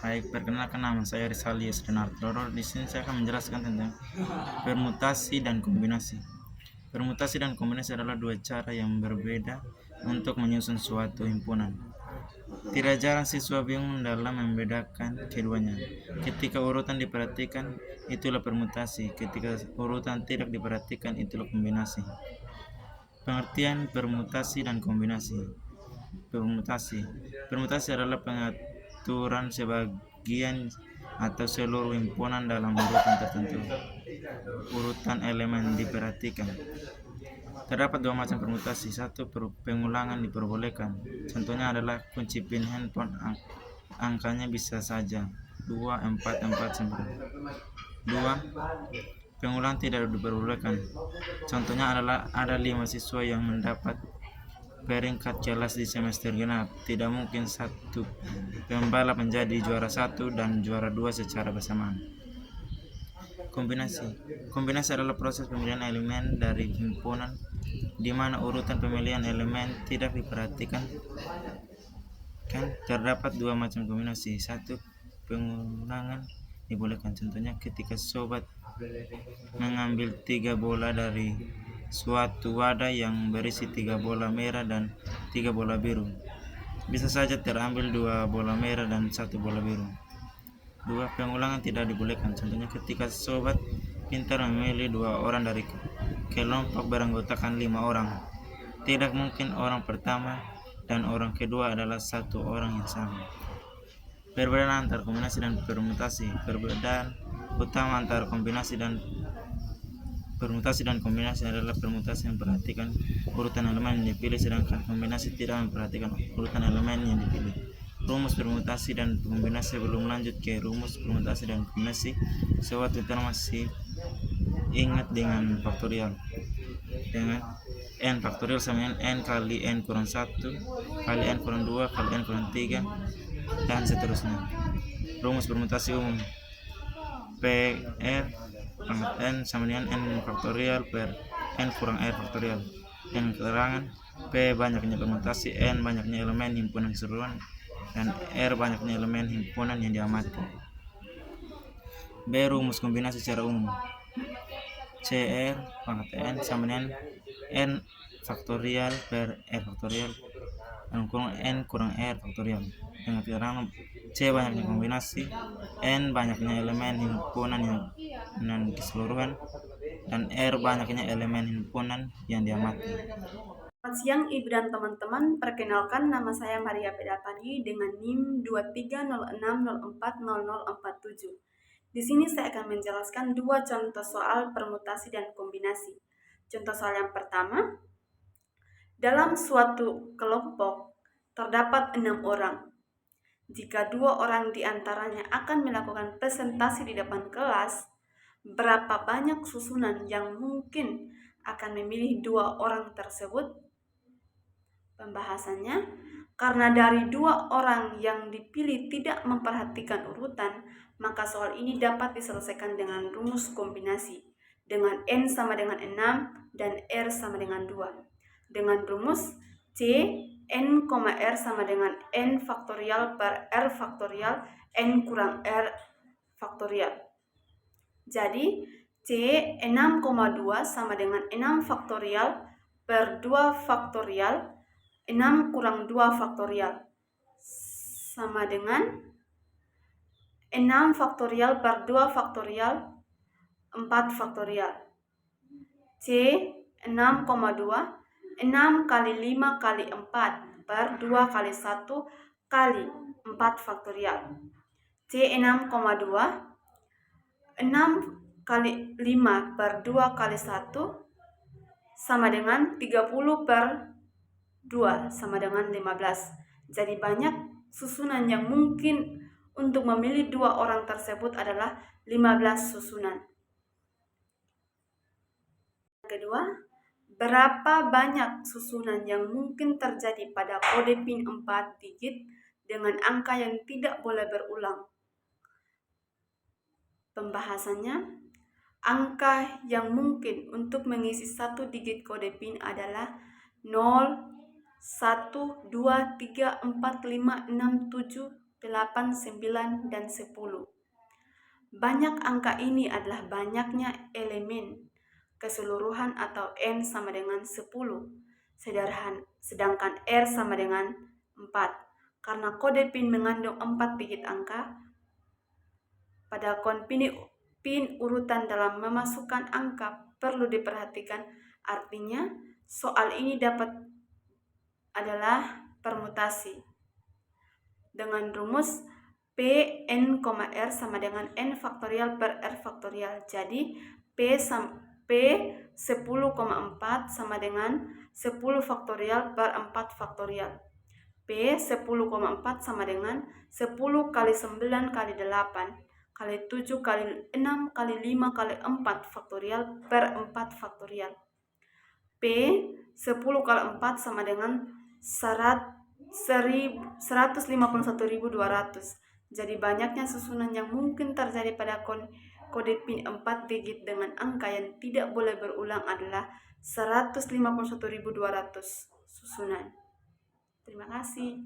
Baik, perkenalkan nama saya Rizali Yusrinarto. Di sini saya akan menjelaskan tentang permutasi dan kombinasi. Permutasi dan kombinasi adalah dua cara yang berbeda untuk menyusun suatu himpunan. Tidak jarang siswa bingung dalam membedakan keduanya. Ketika urutan diperhatikan, itulah permutasi. Ketika urutan tidak diperhatikan, itulah kombinasi. Pengertian permutasi dan kombinasi. Permutasi adalah pengaturan sebagian atau seluruh himpunan dalam urutan tertentu. Urutan elemen diperhatikan. Terdapat dua macam permutasi. Satu, pengulangan diperbolehkan. Contohnya adalah kunci pin handphone, angkanya bisa saja 2, 4, 4, 9. Dua, pengulangan tidak diperbolehkan. Contohnya adalah ada 5 siswa yang mendapat peringkat kelas di semester genap. Tidak mungkin satu pembalap menjadi juara 1 dan juara 2 secara bersamaan. Kombinasi adalah proses pemilihan elemen dari himpunan di mana urutan pemilihan elemen tidak diperhatikan. Terdapat dua macam kombinasi. Satu, pengulangan dibolehkan. Contohnya ketika sobat mengambil 3 bola dari suatu wadah yang berisi 3 bola merah dan 3 bola biru. Bisa saja terambil 2 bola merah dan 1 bola biru. 2, pengulangan tidak dibolehkan. Contohnya ketika sobat pintar memilih 2 orang dari kelompok beranggotakan 5 orang. Tidak mungkin orang pertama dan orang kedua adalah satu orang yang sama. Perbedaan antara kombinasi dan permutasi. Perbedaan utama antara kombinasi dan kombinasi adalah permutasi yang memperhatikan urutan elemen yang dipilih, sedangkan kombinasi tidak memperhatikan urutan elemen yang dipilih. Rumus permutasi dan kombinasi. Belum lanjut ke rumus permutasi dan kombinasi, sobat kita masih ingat dengan faktorial. Dengan n faktorial sama n kali n kurang 1 kali n kurang 2 kali n kurang 3 dan seterusnya. Rumus permutasi umum. PR pangkat n sama dengan n faktorial per n kurang r faktorial. Dengan keterangan P banyaknya permutasi, N banyaknya elemen himpunan keseluruhan, dan R banyaknya elemen himpunan yang diamati. B. Rumus kombinasi secara umum. CR pangkat n sama dengan n faktorial per r faktorial dan kurang n kurang r faktorial. Dengan keterangan C banyaknya kombinasi, N banyaknya elemen himpunan yang keseluruhan, dan R banyaknya elemen himpunan yang diamati. Selamat siang Ibu dan teman-teman, perkenalkan nama saya Maria Pedapani dengan NIM 2306040047. Di sini saya akan menjelaskan dua contoh soal permutasi dan kombinasi. Contoh soal yang pertama, dalam suatu kelompok terdapat 6 orang. Jika 2 orang di antaranya akan melakukan presentasi di depan kelas, berapa banyak susunan yang mungkin akan memilih 2 orang tersebut? Pembahasannya, karena dari 2 orang yang dipilih tidak memperhatikan urutan, maka soal ini dapat diselesaikan dengan rumus kombinasi dengan N sama dengan 6 dan R sama dengan 2. Dengan rumus C, N, R sama dengan N faktorial per R faktorial N kurang R faktorial. Jadi C 6,2 sama dengan 6 faktorial per 2 faktorial 6 kurang 2 faktorial sama dengan 6 faktorial per 2 faktorial 4 faktorial. C 6,2 6 kali 5 kali 4 per 2 kali 1 kali 4 faktorial. C 6,2 6 kali 5 per 2 kali 1 sama dengan 30 per 2 sama dengan 15. Jadi banyak susunan yang mungkin untuk memilih 2 orang tersebut adalah 15 susunan. Kedua, berapa banyak susunan yang mungkin terjadi pada kode PIN 4 digit dengan angka yang tidak boleh berulang? Pembahasannya, angka yang mungkin untuk mengisi 1 digit kode PIN adalah 0, 1, 2, 3, 4, 5, 6, 7, 8, 9, dan 10. Banyak angka ini adalah banyaknya elemen keseluruhan atau N sama dengan 10. Sedangkan R sama dengan 4. Karena kode PIN mengandung 4 digit angka, pada PIN urutan dalam memasukkan angka perlu diperhatikan. Artinya, soal ini adalah permutasi dengan rumus P N, R sama dengan N faktorial per R faktorial. Jadi P 10,4 sama dengan 10 faktorial per 4 faktorial. P 10,4 sama dengan 10 kali 9 kali 8 kali 7 kali 6 kali 5 kali 4 faktorial per 4 faktorial. P 10 kali 4 sama dengan 151.200. Jadi banyaknya susunan yang mungkin terjadi pada kode PIN 4 digit dengan angka yang tidak boleh berulang adalah 151.200 susunan. Terima kasih.